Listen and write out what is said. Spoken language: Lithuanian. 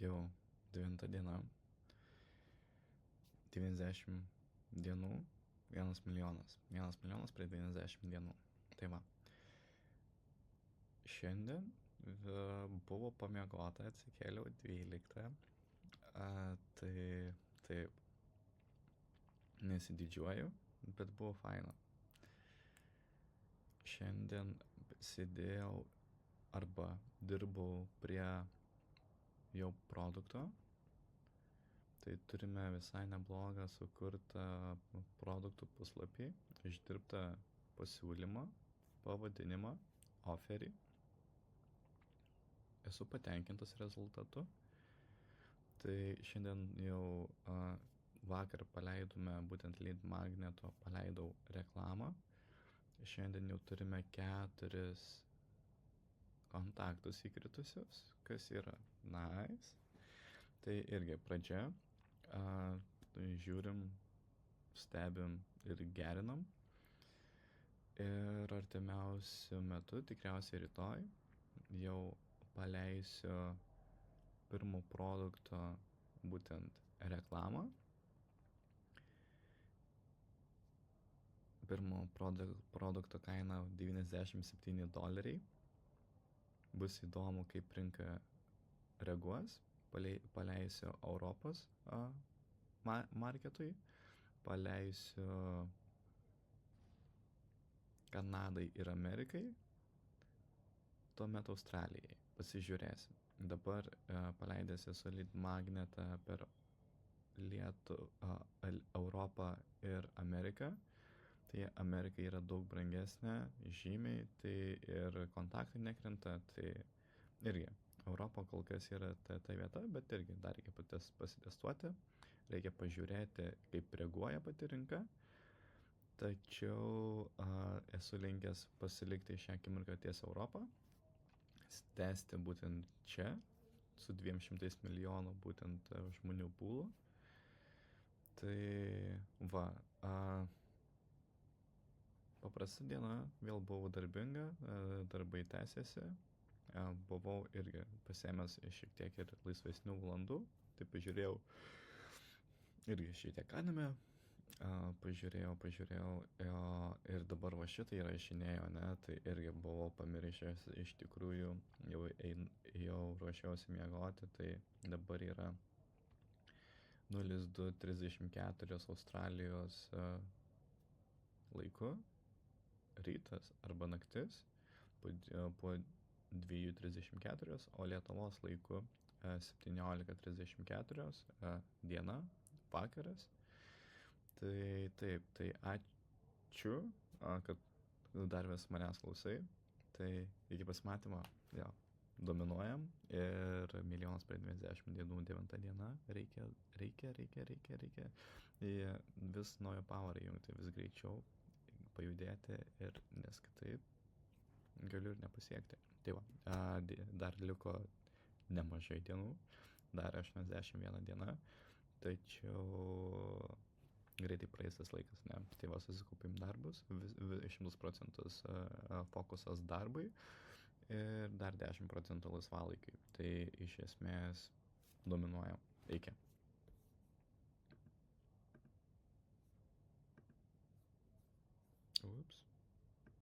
Jau 9 diena, 90 dienų, 1 milijonas. 1 milijonas prie 90 dienų. Tai va. Šiandien buvo pamiegota, atsikėliau 12. Tai taip, nesididžiuoju, bet buvo faina. Šiandien sėdėjau arba dirbau prie jau produkto. Tai turime visai neblogą sukurtą produktų puslapį, išdirbtą pasiūlymą, pavadinimą, oferį. Esu patenkintas rezultatu. Tai šiandien jau vakar paleidome, būtent Lead Magneto paleidau reklamą. Šiandien jau turime 4 kontaktus įkritusius, kas yra nice. Tai irgi pradžia. Žiūrim, stebim ir gerinam. Ir artimiausiu metu, tikriausiai rytoj, jau paleisiu pirmo produkto būtent reklamą. Pirmo produkto kaina $97. Bus įdomu, kaip rinka reaguos. Paleisiu Europos marketui, paleisiu Kanadai ir Amerikai, tuomet Australijai. Pasižiūrėsim. Dabar paleidęs esu Lead Magnetą per Europą ir Ameriką. Tai Amerika yra daug brangesnė, žymiai, tai ir kontaktai nekrenta, tai irgi. Europa kol kas yra ta vieta, bet irgi dar reikia pasitestuoti, reikia pažiūrėti, kaip reaguoja pati rinka. Tačiau esu linkęs pasilikti šią akimirką ties Europą, tęsti būtent čia, su 200 milijonų būtent žmonių pūlų. Tai va, paprasta diena, vėl buvau darbinga, darbai tęsiasi. Buvau irgi pasiėmęs šiek tiek ir laisvesnių valandų, tai pažiūrėjau irgi šiek tiek anime, pažiūrėjau ir dabar va šitą įrašinėjau, ne, tai irgi buvau pamiršęs iš tikrųjų, jau ruošiausi miegoti, tai dabar yra 02:34 Australijos laiku, rytas arba naktis, po 2:34, o Lietuvos laiku 17:34 diena, vakaras. Tai taip, tai ačiū, kad dar vis manęs klausai. Tai iki pasimatymo, jo, dominuojam ir 1 prie 90 dienų, 9 diena, reikia vis naują power įjungti, vis greičiau pajudėti ir nes kitaip galiu ir nepasiekti. Tai va, dar liko nemažai dienų, dar 81 diena, tačiau greitai praeis tas laikas, ne? Tai va, susikaupim darbus, 100% fokusas darbui ir dar 10% laisvalaikiui. Tai iš esmės dominuojam. Iki.